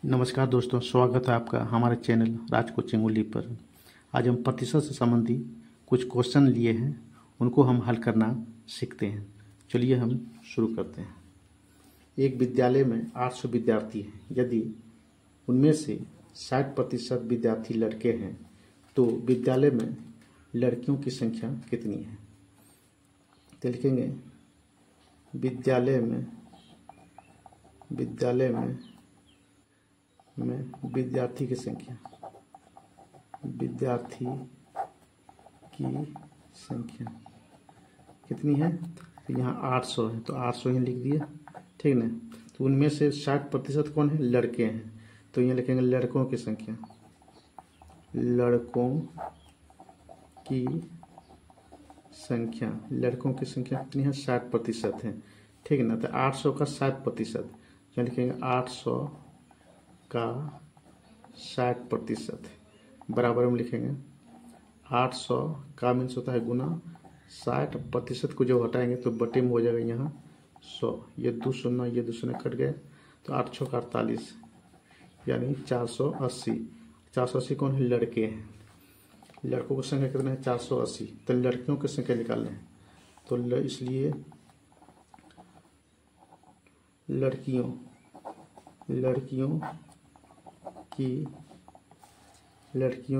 नमस्कार दोस्तों, स्वागत है आपका हमारे चैनल राज कोचिंग ओनली पर। आज हम प्रतिशत से संबंधी कुछ क्वेश्चन लिए हैं, उनको हम हल करना सीखते हैं। चलिए हम शुरू करते हैं। एक विद्यालय में 800 विद्यार्थी हैं। यदि उनमें से 60% विद्यार्थी लड़के हैं तो विद्यालय में लड़कियों की संख्या कितनी है? तो लिखेंगे विद्यालय में विद्यार्थी की संख्या कितनी है? तो यहाँ 800 है, तो 800 ही लिख दिए, ठीक ना। तो उनमें से 60% कौन है? लड़के हैं, तो यहाँ लिखेंगे लड़कों की संख्या कितनी है? 60% है, ठीक है ना। तो 800 का 60%, यहाँ लिखेंगे 800 का 60% बराबर में लिखेंगे 800 का मीन्स होता है गुना 60% को जो हटाएंगे तो बटे में हो जाएगा यहाँ 100। ये 2 शून्य कट गए, तो 8 छः 48 यानी 480। 480 कौन है? लड़के हैं। लड़कों की संख्या कितना है? 480। तो लड़कियों की संख्या निकालना है, तो इसलिए लड़कियों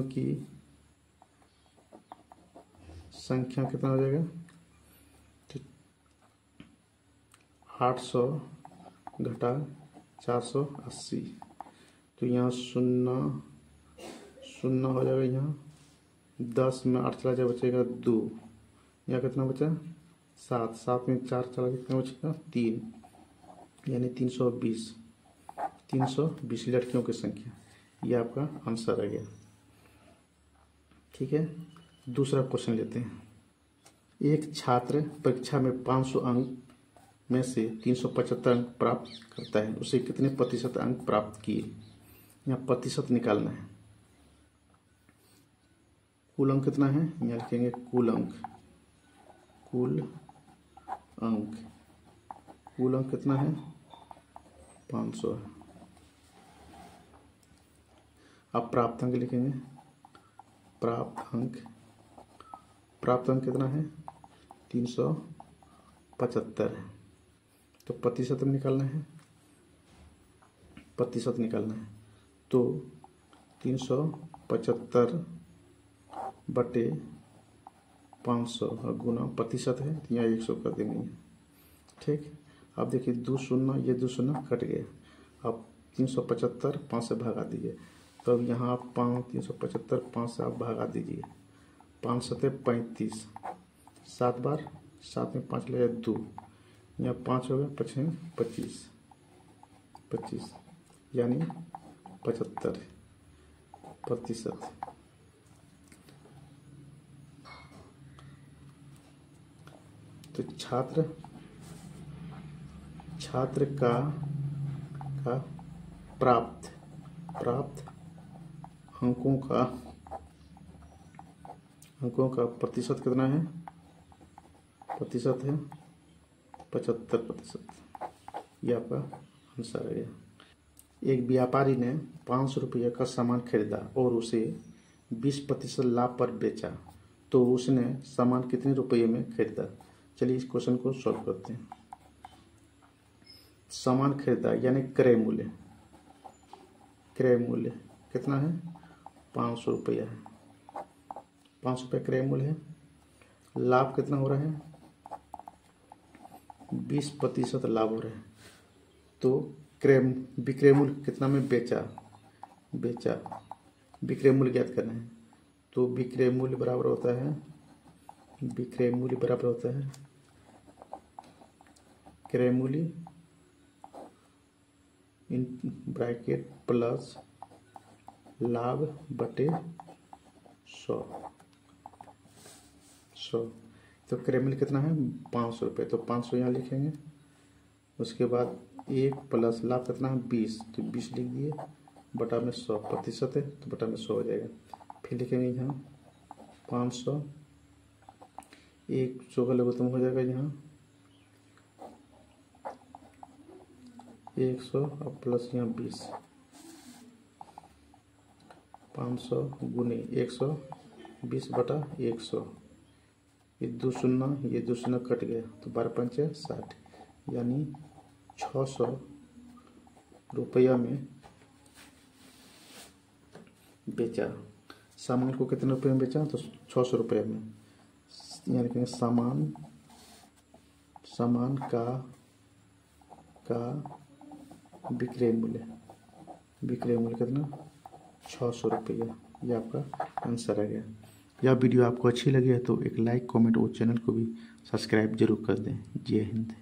की संख्या कितना हो जाएगा? 800 घटा 480, तो यहाँ शून्य हो जाएगा। यहाँ 10 में 8 चला जाए, बचेगा 2। यहाँ कितना बचा? 7। 7 में 4 चला जाए, कितना बचेगा? 3, यानी 320 लड़कियों की संख्या। ये आपका आंसर आ गया, ठीक है। दूसरा क्वेश्चन लेते हैं। एक छात्र परीक्षा में 500 अंक में से 375 अंक प्राप्त करता है, उसे कितने प्रतिशत अंक प्राप्त किए? यहाँ प्रतिशत निकालना है। कुल अंक कितना है? यहाँ लिखेंगे कुल अंक कितना है? 500 है। अब प्राप्त अंक लिखेंगे। प्राप्त अंक कितना है? 375 है। तो प्रतिशत में निकालना है। तो 375 बटे 500 और गुना प्रतिशत है, तो यहाँ 100 कर देंगे, ठीक। अब देखिए 2 शून्य, ये 2 शून्य कट गए। अब 375 5 से भगा दीजिए, तो अब यहाँ आप 375 5 से आप भगा दीजिए। 5 सते 35, 7 बार 7 में 5 लगे 2, यहाँ 5 हो गया, 5 में 25, यानी 75%। तो छात्र का प्राप्त अंकों का प्रतिशत कितना है? प्रतिशत है 75%। यह आपका आंसर है। एक व्यापारी ने 500 रुपये का सामान खरीदा और उसे 20% लाभ पर बेचा, तो उसने सामान कितने रुपये में खरीदा? चलिए इस क्वेश्चन को सॉल्व करते हैं। सामान खरीदा यानी क्रय मूल्य कितना है? 500 रुपया है। 500 रुपये क्रय मूल्य है। लाभ कितना हो रहा है? 20% लाभ हो रहा है। तो विक्रय मूल्य कितना में बेचा? विक्रय मूल्य ज्ञात करना है। तो विक्रय मूल्य बराबर होता है क्रय मूल्य इन ब्रैकेट प्लस लाभ बटे 100। तो क्रय मूल्य कितना है? 500 रुपये, तो 500 यहाँ लिखेंगे। उसके बाद 1 प्लस लाभ कितना है? 20, तो 20 लिख दिए, बटा में 100 प्रतिशत है, तो बटा में 100 हो जाएगा। फिर लिखेंगे यहाँ 500, 100 का लघुत्तम हो जाएगा यहाँ 100 और प्लस यहाँ 20, 500 गुने 120/100, ये 2 शून्य, ये 2 शून्य कट गया तो 12×5 = 60, यानी 600 रुपया में बेचा। सामान को कितने रुपये में बेचा? तो 600 रुपये में, यानी कि सामान का विक्रय मूल्य कितना? 600 रुपया। यह आपका आंसर आ गया। यह वीडियो आपको अच्छी लगी है तो एक लाइक, कमेंट और चैनल को भी सब्सक्राइब जरूर कर दें। जय हिंद।